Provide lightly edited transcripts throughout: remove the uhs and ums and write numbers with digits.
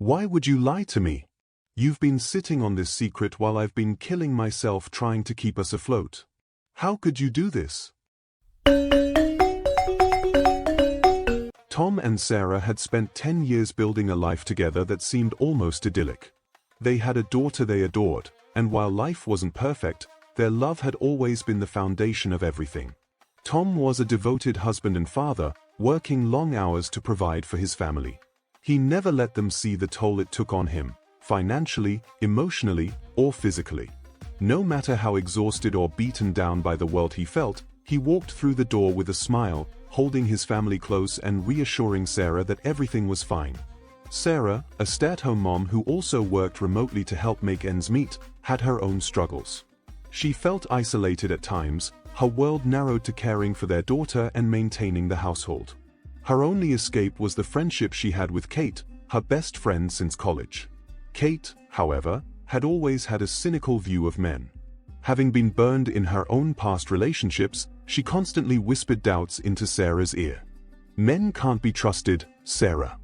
Why would you lie to me? You've been sitting on this secret while I've been killing myself trying to keep us afloat. How could you do this? Tom and Sarah had spent 10 years building a life together that seemed almost idyllic. They had a daughter they adored, and while life wasn't perfect, their love had always been the foundation of everything. Tom was a devoted husband and father, working long hours to provide for his family. He never let them see the toll it took on him, financially, emotionally, or physically. No matter how exhausted or beaten down by the world he felt, he walked through the door with a smile, holding his family close and reassuring Sarah that everything was fine. Sarah, a stay-at-home mom who also worked remotely to help make ends meet, had her own struggles. She felt isolated at times, her world narrowed to caring for their daughter and maintaining the household. Her only escape was the friendship she had with Kate, her best friend since college. Kate, however, had always had a cynical view of men. Having been burned in her own past relationships, she constantly whispered doubts into Sarah's ear. "Men can't be trusted, Sarah.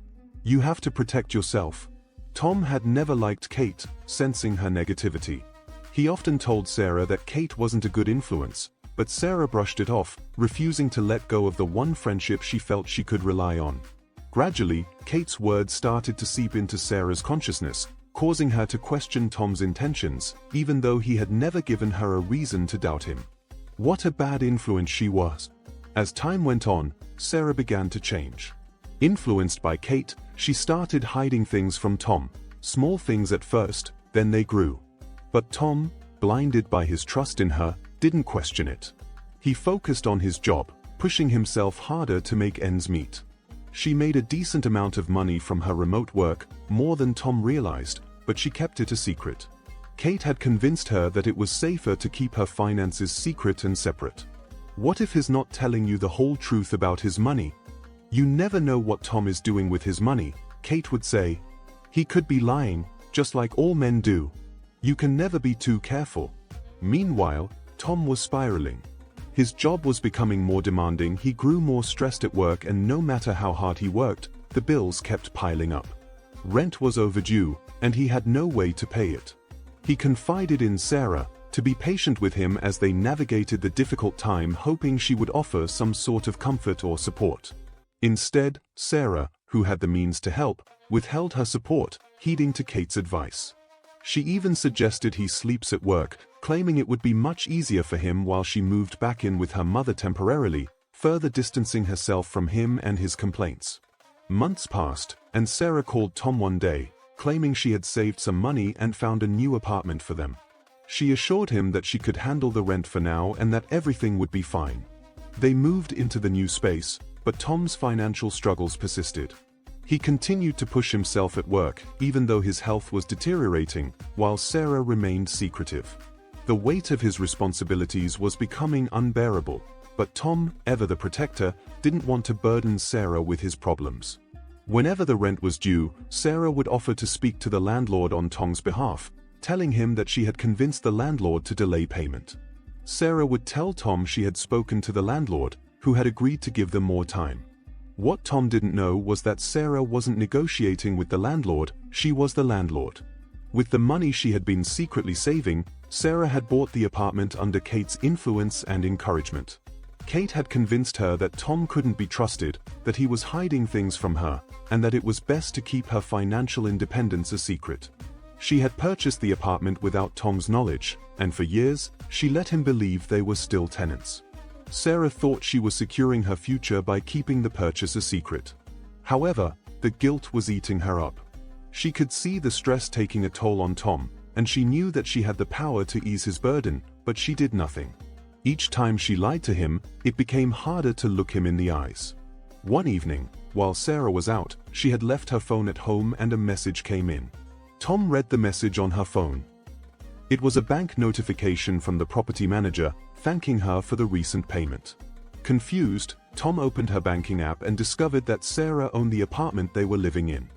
You have to protect yourself." Tom had never liked Kate, sensing her negativity. He often told Sarah that Kate wasn't a good influence, but Sarah brushed it off, refusing to let go of the one friendship she felt she could rely on. Gradually, Kate's words started to seep into Sarah's consciousness, causing her to question Tom's intentions, even though he had never given her a reason to doubt him. What a bad influence she was. As time went on, Sarah began to change. Influenced by Kate, she started hiding things from Tom, small things at first, then they grew. But Tom, blinded by his trust in her, didn't question it. He focused on his job, pushing himself harder to make ends meet. She made a decent amount of money from her remote work, more than Tom realized, but she kept it a secret. Kate had convinced her that it was safer to keep her finances secret and separate. What if he's not telling you the whole truth about his money? You never know what Tom is doing with his money, Kate would say. He could be lying, just like all men do. You can never be too careful. Meanwhile, Tom was spiraling. His job was becoming more demanding, he grew more stressed at work, and no matter how hard he worked, the bills kept piling up. Rent was overdue, and he had no way to pay it. He confided in Sarah to be patient with him as they navigated the difficult time, hoping she would offer some sort of comfort or support. Instead, Sarah, who had the means to help, withheld her support, heeding to Kate's advice. She even suggested he sleeps at work, claiming it would be much easier for him while she moved back in with her mother temporarily, further distancing herself from him and his complaints. Months passed, and Sarah called Tom one day, claiming she had saved some money and found a new apartment for them. She assured him that she could handle the rent for now and that everything would be fine. They moved into the new space, but Tom's financial struggles persisted. He continued to push himself at work, even though his health was deteriorating, while Sarah remained secretive. The weight of his responsibilities was becoming unbearable, but Tom, ever the protector, didn't want to burden Sarah with his problems. Whenever the rent was due, Sarah would offer to speak to the landlord on Tom's behalf, telling him that she had convinced the landlord to delay payment. Sarah would tell Tom she had spoken to the landlord, who had agreed to give them more time. What Tom didn't know was that Sarah wasn't negotiating with the landlord, she was the landlord. With the money she had been secretly saving, Sarah had bought the apartment under Kate's influence and encouragement. Kate had convinced her that Tom couldn't be trusted, that he was hiding things from her, and that it was best to keep her financial independence a secret. She had purchased the apartment without Tom's knowledge, and for years, she let him believe they were still tenants. Sarah thought she was securing her future by keeping the purchase a secret. However, the guilt was eating her up. She could see the stress taking a toll on Tom, and she knew that she had the power to ease his burden, but she did nothing. Each time she lied to him, it became harder to look him in the eyes. One evening, while Sarah was out, she had left her phone at home and a message came in. Tom read the message on her phone. It was a bank notification from the property manager, thanking her for the recent payment. Confused, Tom opened her banking app and discovered that Sarah owned the apartment they were living in.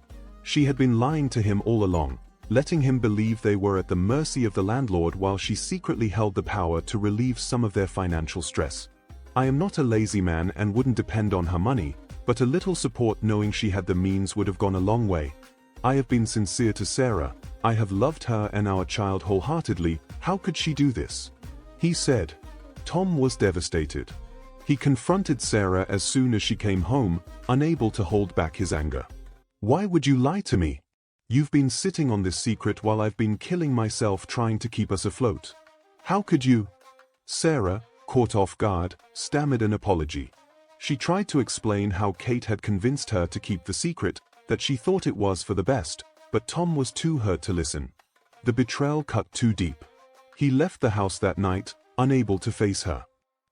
She had been lying to him all along, letting him believe they were at the mercy of the landlord while she secretly held the power to relieve some of their financial stress. "I am not a lazy man and wouldn't depend on her money, but a little support knowing she had the means would have gone a long way." I have been sincere to Sarah. I have loved her and our child wholeheartedly. How could she do this?" he said. Tom was devastated. He confronted Sarah as soon as she came home, unable to hold back his anger. "Why would you lie to me? You've been sitting on this secret while I've been killing myself trying to keep us afloat. How could you?" Sarah, caught off guard, stammered an apology. She tried to explain how Kate had convinced her to keep the secret, that she thought it was for the best, but Tom was too hurt to listen. The betrayal cut too deep. He left the house that night, unable to face her.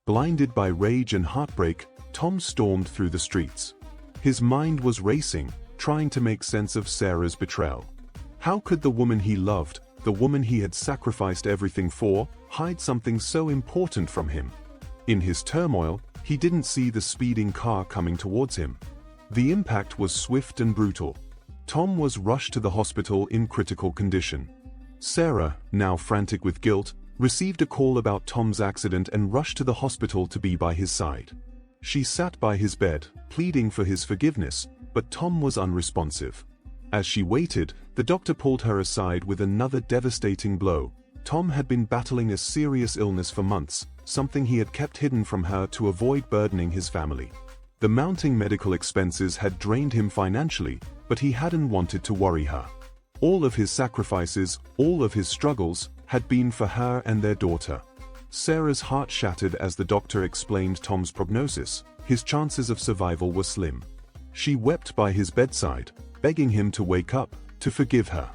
Blinded by rage and heartbreak, Tom stormed through the streets. His mind was racing, trying to make sense of Sarah's betrayal. How could the woman he loved, the woman he had sacrificed everything for, hide something so important from him? In his turmoil, he didn't see the speeding car coming towards him. The impact was swift and brutal. Tom was rushed to the hospital in critical condition. Sarah, now frantic with guilt, received a call about Tom's accident and rushed to the hospital to be by his side. She sat by his bed, pleading for his forgiveness, but Tom was unresponsive. As she waited, the doctor pulled her aside with another devastating blow. Tom had been battling a serious illness for months, something he had kept hidden from her to avoid burdening his family. The mounting medical expenses had drained him financially, but he hadn't wanted to worry her. All of his sacrifices, all of his struggles, had been for her and their daughter. Sarah's heart shattered as the doctor explained Tom's prognosis. His chances of survival were slim. She wept by his bedside, begging him to wake up, to forgive her.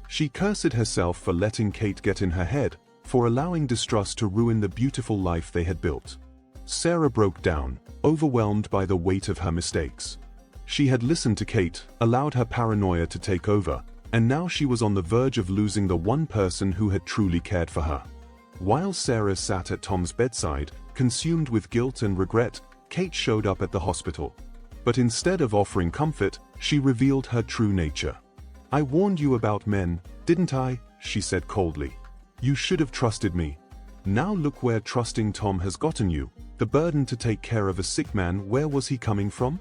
She cursed herself for letting Kate get in her head, for allowing distrust to ruin the beautiful life they had built. Sarah broke down, overwhelmed by the weight of her mistakes. She had listened to Kate, allowed her paranoia to take over, and now she was on the verge of losing the one person who had truly cared for her. While Sarah sat at Tom's bedside, consumed with guilt and regret, Kate showed up at the hospital. But instead of offering comfort, she revealed her true nature. "I warned you about men, didn't I?" she said coldly. "You should have trusted me. Now look where trusting Tom has gotten you. The burden to take care of a sick man, where was he coming from?"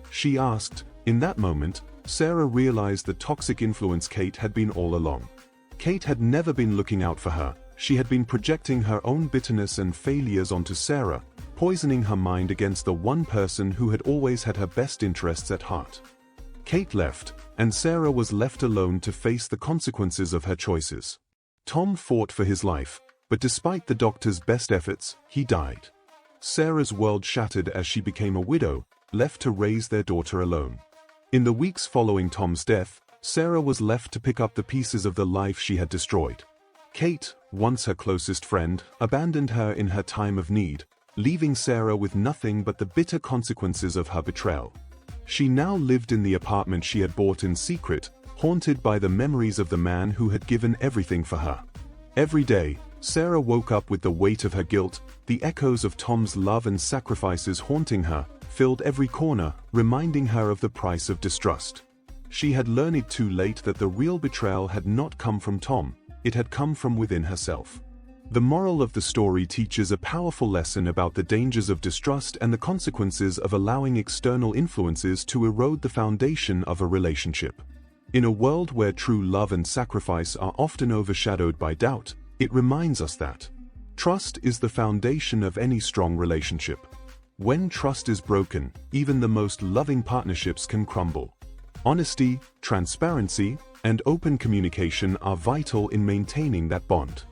she asked. In that moment, Sarah realized the toxic influence Kate had been all along. Kate had never been looking out for her. She had been projecting her own bitterness and failures onto Sarah, poisoning her mind against the one person who had always had her best interests at heart. Kate left, and Sarah was left alone to face the consequences of her choices. Tom fought for his life, but despite the doctor's best efforts, he died. Sarah's world shattered as she became a widow, left to raise their daughter alone. In the weeks following Tom's death, Sarah was left to pick up the pieces of the life she had destroyed. Kate, once her closest friend, abandoned her in her time of need, leaving Sarah with nothing but the bitter consequences of her betrayal. She now lived in the apartment she had bought in secret, haunted by the memories of the man who had given everything for her. Every day, Sarah woke up with the weight of her guilt, the echoes of Tom's love and sacrifices haunting her, filled every corner, reminding her of the price of distrust. She had learned it too late that the real betrayal had not come from Tom, it had come from within herself. The moral of the story teaches a powerful lesson about the dangers of distrust and the consequences of allowing external influences to erode the foundation of a relationship. In a world where true love and sacrifice are often overshadowed by doubt, it reminds us that trust is the foundation of any strong relationship. When trust is broken, even the most loving partnerships can crumble. Honesty, transparency, and open communication are vital in maintaining that bond.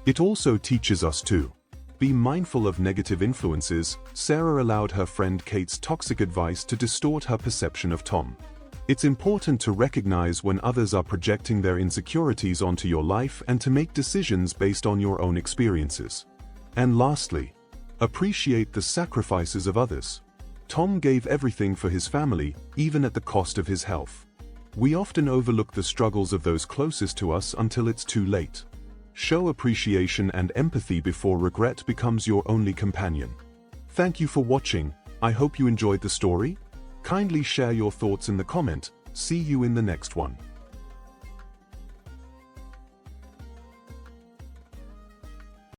It also teaches us to be mindful of negative influences. Sarah allowed her friend Kate's toxic advice to distort her perception of Tom. It's important to recognize when others are projecting their insecurities onto your life and to make decisions based on your own experiences. And lastly, appreciate the sacrifices of others. Tom gave everything for his family, even at the cost of his health. We often overlook the struggles of those closest to us until it's too late. Show appreciation and empathy before regret becomes your only companion. Thank you for watching. I hope you enjoyed the story. Kindly share your thoughts in the comment. See you in the next one.